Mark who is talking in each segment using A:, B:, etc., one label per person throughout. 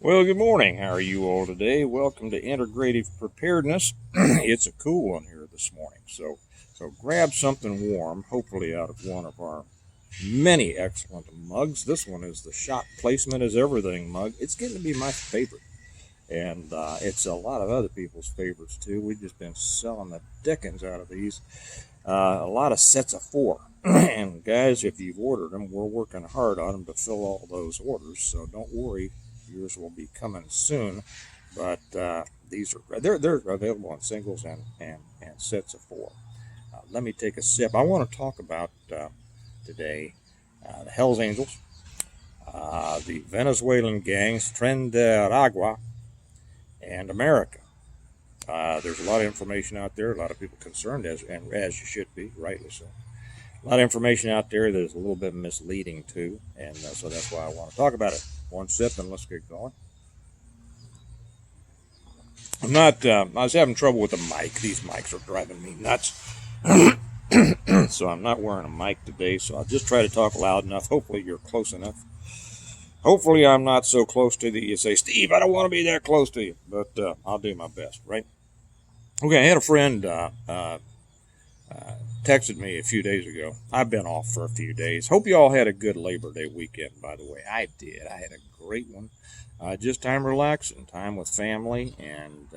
A: Well, good morning. How are you all today? Welcome to Integrative Preparedness. It's a cool one here this morning. So grab something warm, hopefully out of one of our many excellent mugs. This one is the Shot Placement is Everything mug. It's getting to be my favorite. And it's a lot of other people's favorites too. We've just been selling the dickens out of these. A lot of sets of 4. And guys, if you've ordered them, we're working hard on them to fill all those orders. So don't worry. Yours will be coming soon, but these are they're available in singles and sets of 4. Let me take a sip. I want to talk about today the Hells Angels, the Venezuelan gangs, Tren de Aragua, and America. There's a lot of information out there. A lot of people concerned, as you should be, rightly so. A lot of information out there that is a little bit misleading too, and so that's why I want to talk about it. One sip and let's get going. I was having trouble with the mic. These mics are driving me nuts. So I'm not wearing a mic today, so I'll just try to talk loud enough. Hopefully you're close enough. Hopefully I'm not so close to you say, Steve, I don't want to be that close to you, but I'll do my best, right? Okay, I had a friend texted me a few days ago. I've been off for a few days. Hope you all had a good Labor Day weekend, by the way. I did. I had a great one. Just time relaxing, time with family, and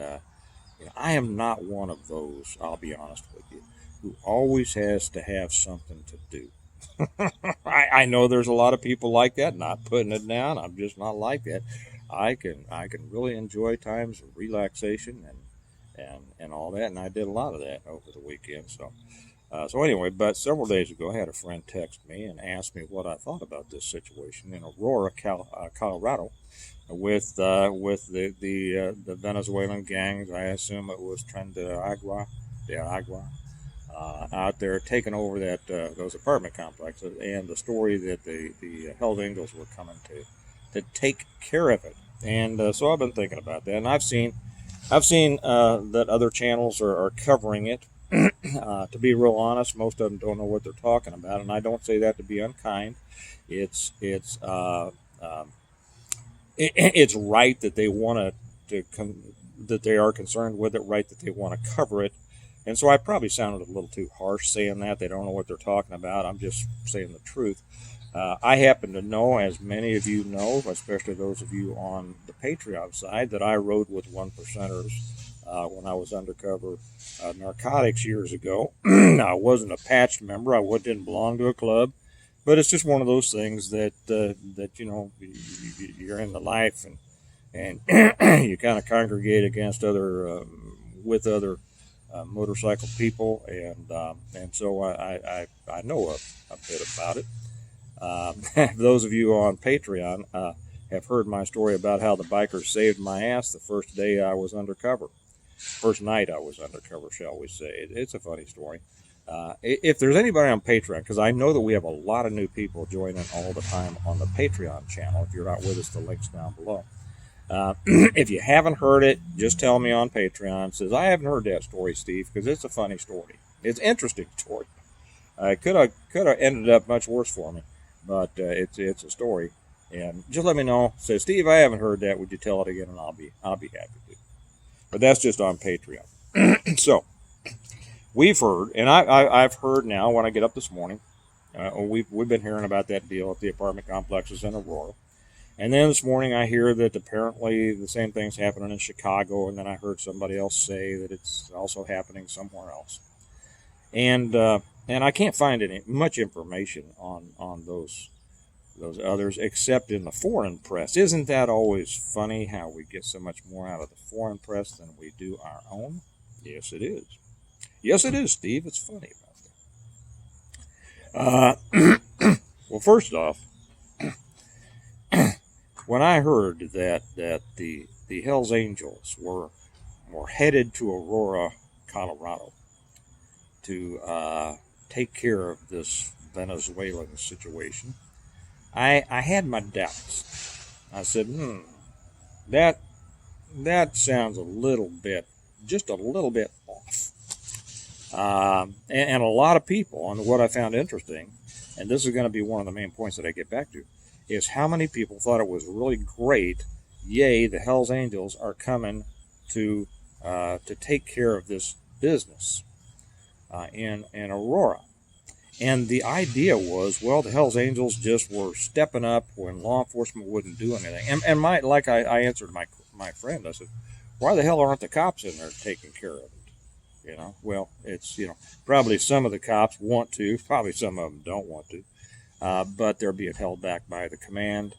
A: I am not one of those, I'll be honest with you, who always has to have something to do. I know there's a lot of people like that, not putting it down. I'm just not like that. I can really enjoy times of relaxation and all that, and I did a lot of that over the weekend, so anyway, but several days ago, I had a friend text me and ask me what I thought about this situation in Aurora, Colorado, with the Venezuelan gangs. I assume it was Tren de Aragua, out there taking over those apartment complexes, and the story that the Hells Angels were coming to take care of it. And so I've been thinking about that, and I've seen that other channels are covering it. To be real honest, most of them don't know what they're talking about, and I don't say that to be unkind. It's right that they want that they are concerned with it, right that they want to cover it, and so I probably sounded a little too harsh saying that they don't know what they're talking about. I'm just saying the truth. I happen to know, as many of you know, especially those of you on the Patreon side, that I rode with 1%ers when I was undercover narcotics years ago. I wasn't a patched member. I didn't belong to a club, but it's just one of those things that you're in the life and you kind of congregate against other motorcycle people, and so I know a bit about it. Those of you on Patreon have heard my story about how the bikers saved my ass the first day I was undercover. First night I was undercover, shall we say. It's a funny story. If there's anybody on Patreon, because I know that we have a lot of new people joining all the time on the Patreon channel. If you're not with us, the link's down below. If you haven't heard it, just tell me on Patreon. It says, I haven't heard that story, Steve, because it's a funny story. It's an interesting story. It could have ended up much worse for me, but it's a story. And just let me know. Say, Steve, I haven't heard that. Would you tell it again? And I'll be happy to. But that's just on Patreon. So we've heard, and I've heard now when I get up this morning. We've been hearing about that deal at the apartment complexes in Aurora, and then this morning I hear that apparently the same thing's happening in Chicago, and then I heard somebody else say that it's also happening somewhere else, and I can't find much information on those others, except in the foreign press. Isn't that always funny how we get so much more out of the foreign press than we do our own? Yes, it is. Yes, it is, Steve. It's funny about that. Well, first off, when I heard that the Hells Angels were headed to Aurora, Colorado, to take care of this Venezuelan situation, I had my doubts. I said, that sounds just a little bit off. And a lot of people, and what I found interesting, and this is going to be one of the main points that I get back to, is how many people thought it was really great yea, the Hells Angels are coming to take care of this business in Aurora. And the idea was, well, the Hells Angels just were stepping up when law enforcement wouldn't do anything. And I answered my friend, I said, why the hell aren't the cops in there taking care of it? Well, it's, probably some of the cops want to, probably some of them don't want to, but they're being held back by the command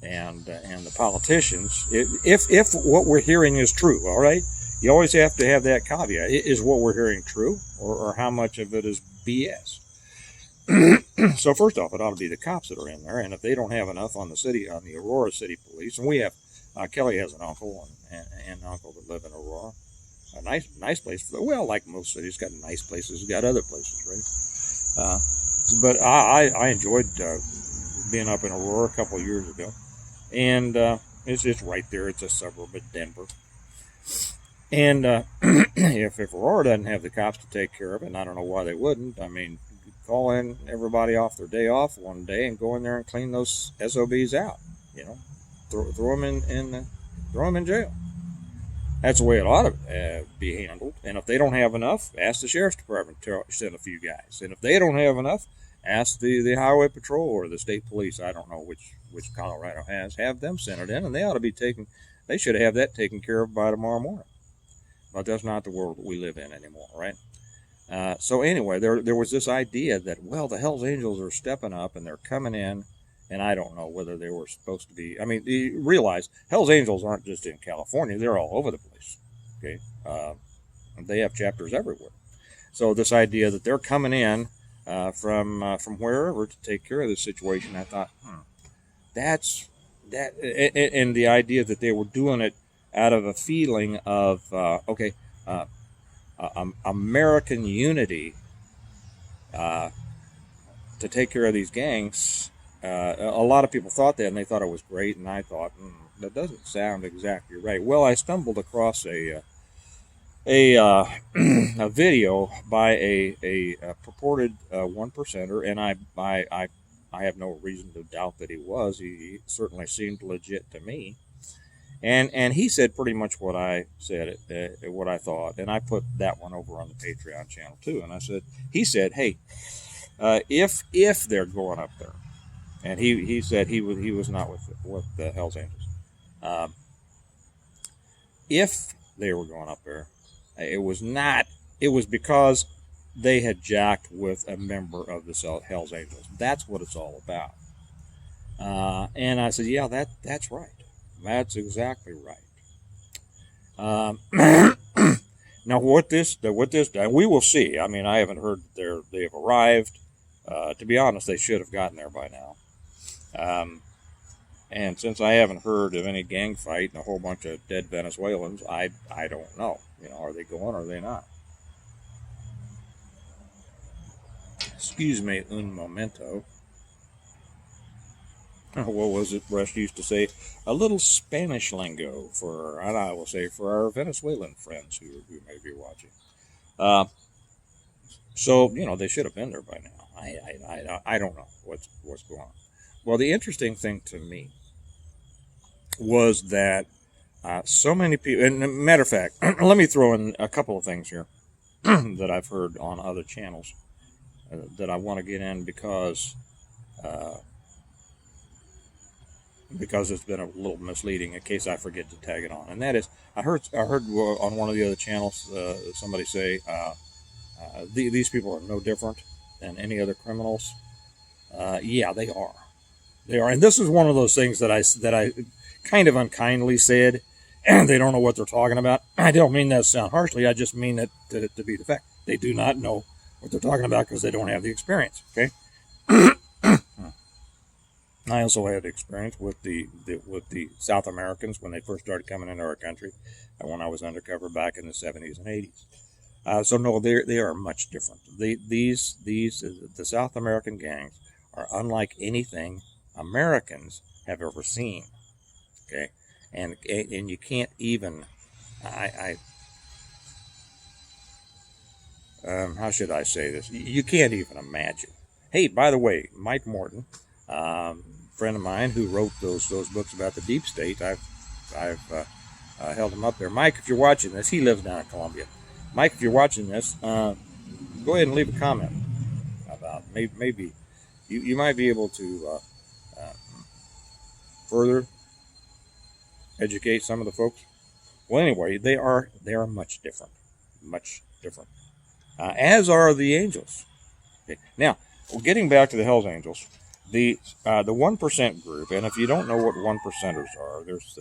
A: and the politicians. If what we're hearing is true, all right, you always have to have that caveat. Is what we're hearing true, or how much of it is BS? So first off, it ought to be the cops that are in there, and if they don't have enough on the Aurora City Police, and we have, Kelly has an uncle and an uncle that live in Aurora, a nice place well, like most cities, got nice places, got other places, right? But I enjoyed being up in Aurora a couple of years ago, and it's right there. It's a suburb of Denver, and if Aurora doesn't have the cops to take care of it, and I don't know why they wouldn't. I mean, call in everybody off their day off one day and go in there and clean those SOBs out. Throw them in jail. That's the way it ought to be handled. And if they don't have enough, ask the sheriff's department to send a few guys. And if they don't have enough, ask the highway patrol or the state police. I don't know which Colorado has. Have them send it in, and they ought to be they should have that taken care of by tomorrow morning. But that's not the world that we live in anymore, right? So anyway, there was this idea that, well, the Hells Angels are stepping up and they're coming in, and I don't know whether they were supposed to be. I mean, you realize Hells Angels aren't just in California; they're all over the place. Okay, they have chapters everywhere. So this idea that they're coming in from wherever to take care of the situation, I thought, that's that, and the idea that they were doing it out of a feeling of American unity to take care of these gangs. A lot of people thought that, and they thought it was great, and I thought, that doesn't sound exactly right. Well, I stumbled across a video by a purported one percenter, and I have no reason to doubt that he was. He certainly seemed legit to me. And he said pretty much what I said, what I thought, and I put that one over on the Patreon channel too. And he said, hey, if they're going up there, and he said he was not with the Hells Angels. If they were going up there, it was because they had jacked with a member of the Hells Angels. That's what it's all about. And I said, yeah, that's right. That's exactly right. Now, what this does, we will see. I mean, I haven't heard that they have arrived. To be honest, they should have gotten there by now. And since I haven't heard of any gang fight and a whole bunch of dead Venezuelans, I don't know. Are they going or are they not? Excuse me, un momento. What was it Rush used to say? A little Spanish lingo for our Venezuelan friends who may be watching. So, they should have been there by now. I don't know what's going on. Well, the interesting thing to me was that so many people, and matter of fact, let me throw in a couple of things here that I've heard on other channels that I want to get in because it's been a little misleading in case I forget to tag it on. And that is, I heard on one of the other channels somebody say these people are no different than any other criminals. Yeah, they are. They are, and this is one of those things that I kind of unkindly said, and they don't know what they're talking about. I don't mean that to sound harshly. I just mean it to be the fact. They do not know what they're talking about because they don't have the experience. Okay. I also had experience with the South Americans when they first started coming into our country, when I was undercover back in the 70s and 80s. So no, they are much different. The South American gangs are unlike anything Americans have ever seen. Okay, and you can't even how should I say this? You can't even imagine. Hey, by the way, Mike Morton, friend of mine who wrote those books about the deep state, I've I've held him up there. Mike, if you're watching this, he lives down in Columbia. Mike, if you're watching this, go ahead and leave a comment about maybe you might be able to further educate some of the folks. Well, anyway, they are much different, as are the angels. Okay. Now, getting back to the Hell's Angels, the 1% group, and if you don't know what 1%ers are, there's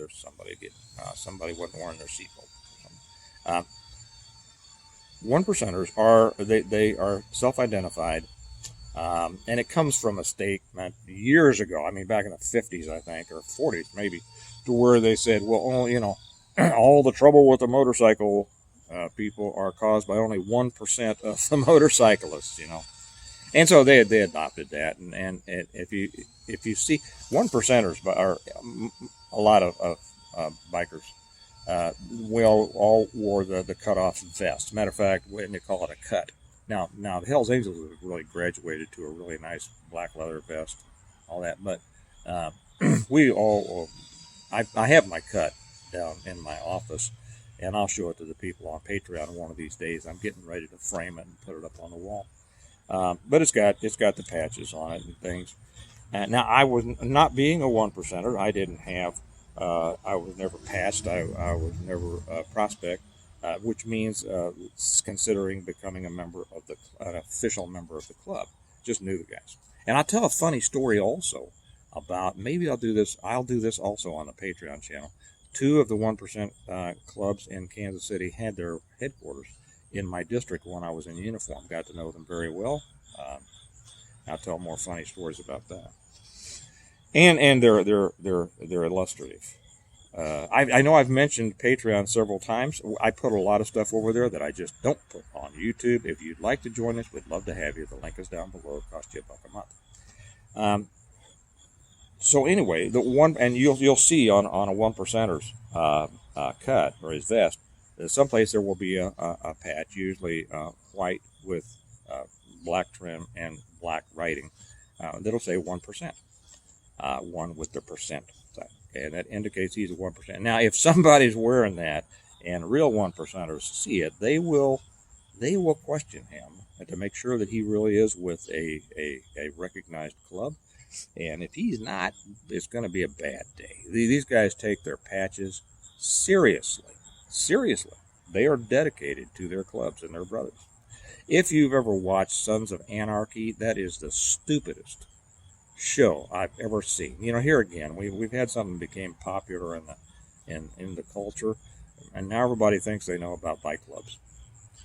A: somebody wasn't wearing their seatbelt. 1%ers are they are self-identified, and it comes from a statement years ago. I mean, back in the 50s, I think, or 40s maybe, to where they said, well, all the trouble with the motorcycle people are caused by only 1% of the motorcyclists, And so they adopted that, and if you see 1%ers are a lot of bikers, we all wore the cut-off vest. Matter of fact, they call it a cut. Now the Hell's Angels have really graduated to a really nice black leather vest, all that. But we all, I have my cut down in my office, and I'll show it to the people on Patreon one of these days. I'm getting ready to frame it and put it up on the wall. But it's got the patches on it and things. Now, I was not being a 1%er. I didn't have. I was never patched. I was never a prospect, which means considering becoming an official member of the club. Just knew the guys. And I'll tell a funny story also about, maybe I'll do this also on the Patreon channel. 2 of the 1% clubs in Kansas City had their headquarters in my district when I was in uniform. Got to know them very well. I'll tell more funny stories about that. And they're illustrative. I know I've mentioned Patreon several times. I put a lot of stuff over there that I just don't put on YouTube. If you'd like to join us, we'd love to have you. The link is down below. It costs you $1 a month. So anyway, the one, and you'll see on a 1%er's cut or his vest, someplace there will be a patch, usually white with black trim and black writing, that'll say 1%. 1 with the percent, and that indicates he's a 1%. Now, if somebody's wearing that and real 1%ers see it, they will question him to make sure that he really is with a recognized club. And if he's not, it's going to be a bad day. These guys take their patches seriously. Seriously. They are dedicated to their clubs and their brothers. If you've ever watched Sons of Anarchy, that is the stupidest show I've ever seen. Here again, we've had something that became popular in the culture, and now everybody thinks they know about bike clubs.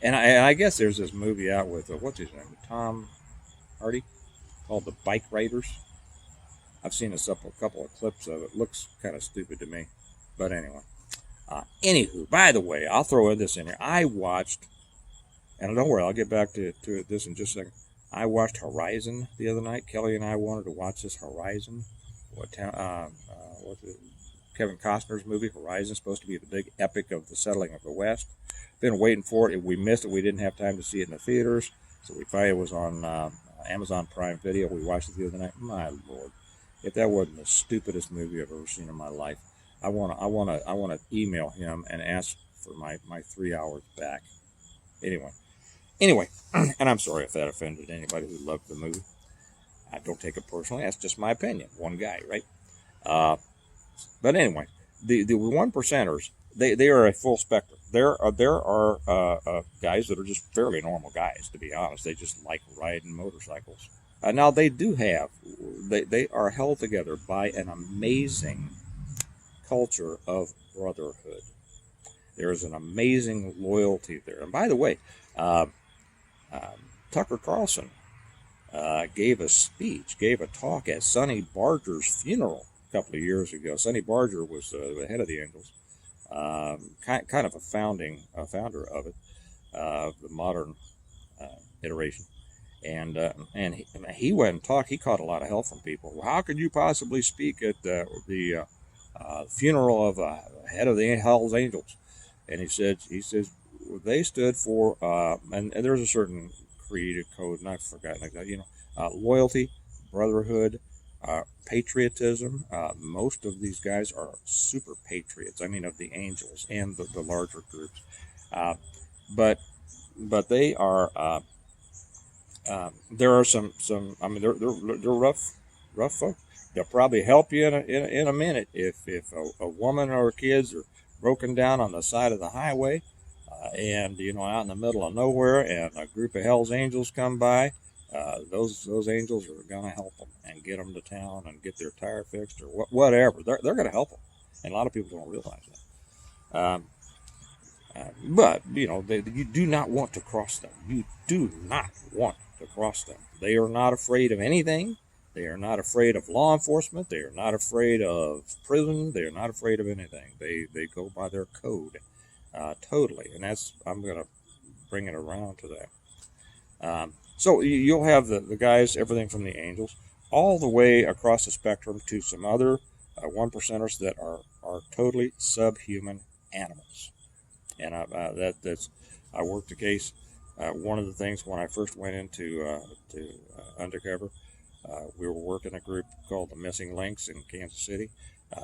A: And I guess there's this movie out with what's his name, Tom Hardy, called The Bike Raiders. I've seen a couple of clips of it. Looks kind of stupid to me, but anyway. Anywho, by the way, I'll throw this in here. I watched, and don't worry, I'll get back to this in just a second. I watched Horizon the other night. Kelly and I wanted to watch this Horizon. What's it? Kevin Costner's movie, Horizon, supposed to be the big epic of the settling of the West. Been waiting for it. We missed it. We didn't have time to see it in the theaters, so we finally, it was on Amazon Prime Video. We watched it the other night. My Lord, if that wasn't the stupidest movie I've ever seen in my life, I want to email him and ask for my 3 hours back. Anyway, and I'm sorry if that offended anybody who loved the movie. I don't take it personally. That's just my opinion. One guy, right? But anyway, the 1%ers, they are a full spectrum. There are guys that are just fairly normal guys, to be honest. They just like riding motorcycles. Now they are held together by an amazing culture of brotherhood. There is an amazing loyalty there. And by the way, Tucker Carlson gave a talk at Sonny Barger's funeral a couple of years ago. Sonny Barger was the head of the Angels, kind of a founder of it, the modern iteration. And he went and talked. He caught a lot of hell from people. Well, how could you possibly speak at the funeral of the head of the Hell's Angels? And he says they stood for and there's a certain creed, a code, and I've forgotten like that. Loyalty, brotherhood, patriotism. Most of these guys are super patriots. I mean, of the angels and the larger groups. Uh, but they are. There are some. I mean, they're rough folk. They'll probably help you in a minute if a woman or kids are broken down on the side of the highway, and out in the middle of nowhere, and a group of Hell's Angels come by. Those angels are gonna help them and get them to town and get their tire fixed or whatever. They're gonna help them, and a lot of people don't realize that. But you do not want to cross them. You do not want to cross them. They are not afraid of anything. They are not afraid of law enforcement. They are not afraid of prison. They are not afraid of anything. They go by their code, totally. And I'm going to bring it around to that. So you'll have the guys, everything from the angels, all the way across the spectrum to some other one percenters that are totally subhuman animals. And I worked the case. One of the things when I first went into undercover, we were working a group called the Missing Links in Kansas City.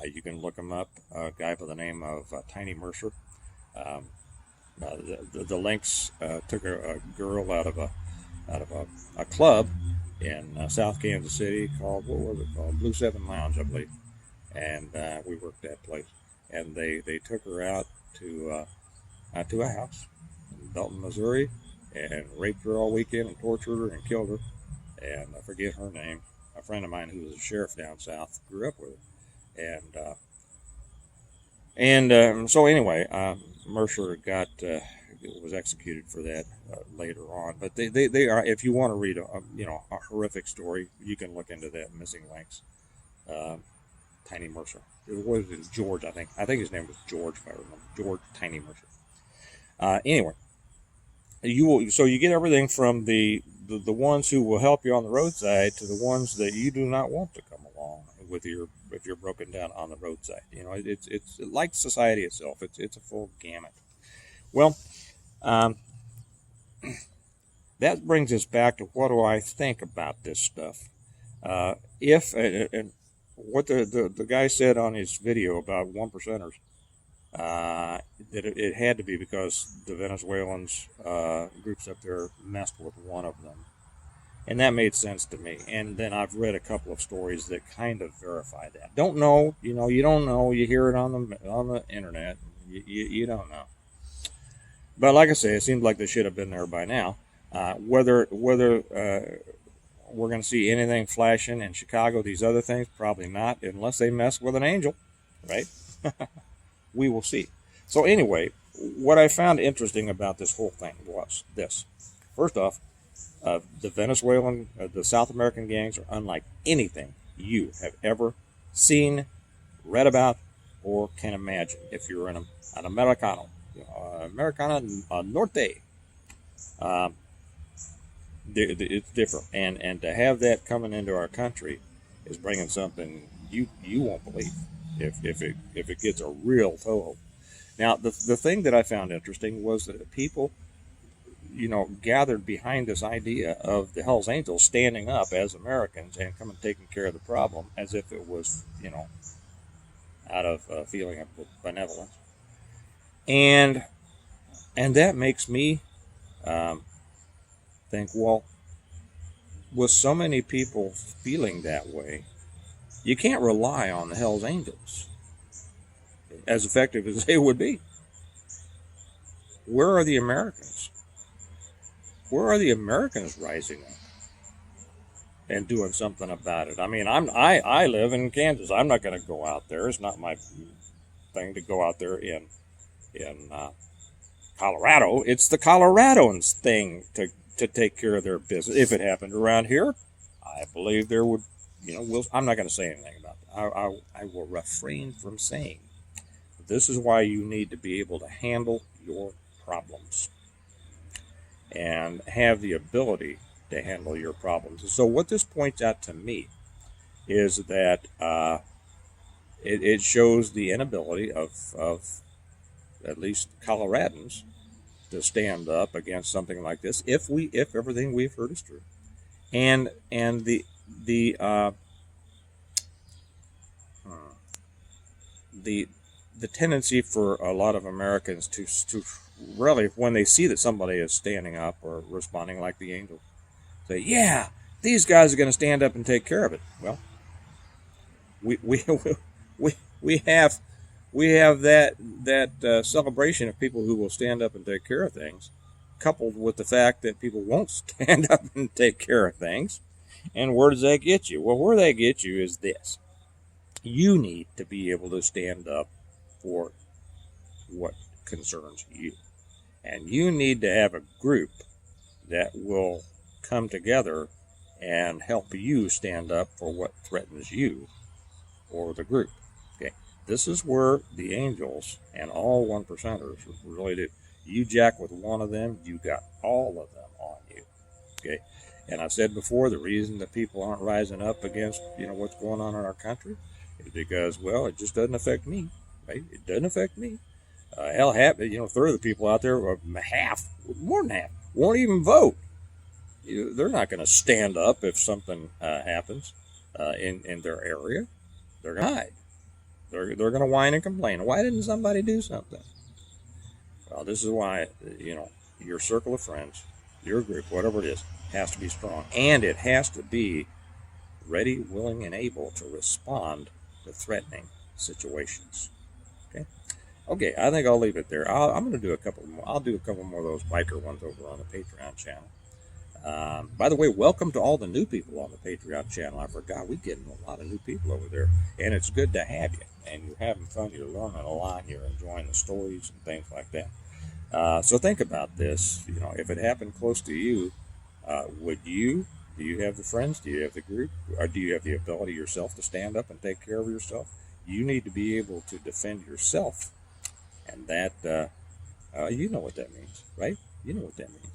A: You can look them up. A guy by the name of Tiny Mercer. The Links took a girl out of a club in South Kansas City called, what was it called? Blue Seven Lounge, I believe. And we worked that place. And they took her out to a house in Belton, Missouri, and raped her all weekend and tortured her and killed her. And I forget her name. A friend of mine who was a sheriff down south grew up with her. So anyway, Mercer was executed for that later on. But they are, if you want to read a horrific story, you can look into that. Missing Links. Tiny Mercer. It was George, I think. I think his name was George, if I remember. George Tiny Mercer. Anyway, so you get everything from the ones who will help you on the roadside to the ones that you do not want to come along with if you're broken down on the roadside. It's like society itself. It's a full gamut. Well, that brings us back to what do I think about this stuff. And what the guy said on his video about one percenters, that it had to be because the Venezuelans groups up there messed with one of them, and that made sense to me. And then I've read a couple of stories that kind of verify that. Don't know, you don't know. You hear it on the internet. You don't know. But like I say, it seems like they should have been there by now. Whether we're going to see anything flashing in Chicago, these other things, probably not, unless they mess with an angel, right? We will see. So anyway, what I found interesting about this whole thing was this. First off, the Venezuelan, the South American gangs are unlike anything you have ever seen, read about, or can imagine if you're an Americano. Americana Norte. It's different, and to have that coming into our country is bringing something you won't believe if it gets a real toehold. Now, the thing that I found interesting was that people, gathered behind this idea of the Hells Angels standing up as Americans and coming taking care of the problem as if it was, out of a feeling of benevolence, and that makes me think, well, with so many people feeling that way, you can't rely on the Hells Angels, as effective as they would be. Where are the Americans? Where are the Americans rising up and doing something about it? I mean, I live in Kansas. I'm not going to go out there. It's not my thing to go out there in Colorado. It's the Coloradans' thing to take care of their business. If it happened around here, I believe there would, I'm not going to say anything about that. I will refrain from saying. This is why you need to be able to handle your problems and have the ability to handle your problems. So what this points out to me is that it shows the inability of at least Coloradans to stand up against something like this if everything we've heard is true, and the the tendency for a lot of Americans to really, when they see that somebody is standing up or responding like the angels, say, yeah, these guys are going to stand up and take care of it. Well, we have that celebration of people who will stand up and take care of things, coupled with the fact that people won't stand up and take care of things. And where does that get you? Well, where that gets you is this: you need to be able to stand up for what concerns you, and you need to have a group that will come together and help you stand up for what threatens you or the group. Okay, this is where the angels and all one percenters really do. You jack with one of them, you got all of them on you. Okay, and I've said before, the reason that people aren't rising up against what's going on in our country is because, well, it just doesn't affect me. Right? It doesn't affect me. Hell, half, a third of the people out there, or half, more than half, won't even vote. They're not going to stand up if something happens in their area. They're going to hide. They're going to whine and complain. Why didn't somebody do something? Well, this is why, your circle of friends, your group, whatever it is, has to be strong. And it has to be ready, willing, and able to respond to threatening situations. Okay, I think I'll leave it there. I'm going to do a couple more. I'll do a couple more of those biker ones over on the Patreon channel. By the way, welcome to all the new people on the Patreon channel. I forgot, we're getting a lot of new people over there, and it's good to have you. And you're having fun. You're learning a lot. You're enjoying the stories and things like that. So think about this. If it happened close to you, would you? Do you have the friends? Do you have the group? Or do you have the ability yourself to stand up and take care of yourself? You need to be able to defend yourself. And that, you know what that means, right? You know what that means.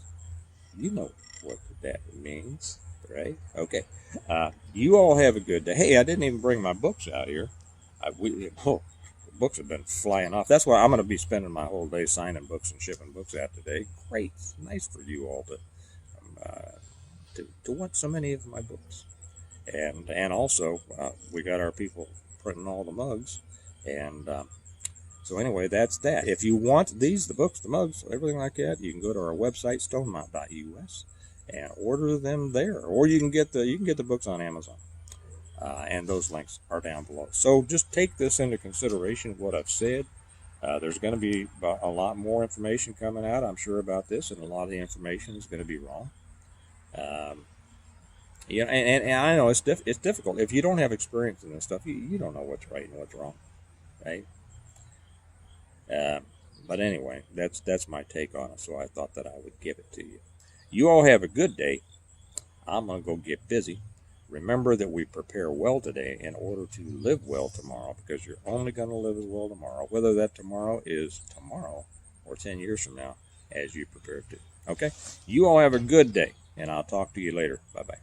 A: You know what that means, right? Okay. You all have a good day. Hey, I didn't even bring my books out here. The books have been flying off. That's why I'm going to be spending my whole day signing books and shipping books out today. Great. Nice for you all to want so many of my books. And also, we got our people printing all the mugs. And so anyway, that's that. If you want the books, the mugs, everything like that, you can go to our website, stonemount.us, and order them there. Or you can get the books on Amazon. And those links are down below. So just take this into consideration, what I've said. There's going to be a lot more information coming out, I'm sure, about this, and a lot of the information is going to be wrong. And I know it's difficult. If you don't have experience in this stuff, you don't know what's right and what's wrong, right? But anyway, that's my take on it, so I thought that I would give it to you. You all have a good day. I'm going to go get busy. Remember that we prepare well today in order to live well tomorrow, because you're only going to live as well tomorrow, whether that tomorrow is tomorrow or 10 years from now, as you prepare to. Okay? You all have a good day, and I'll talk to you later. Bye-bye.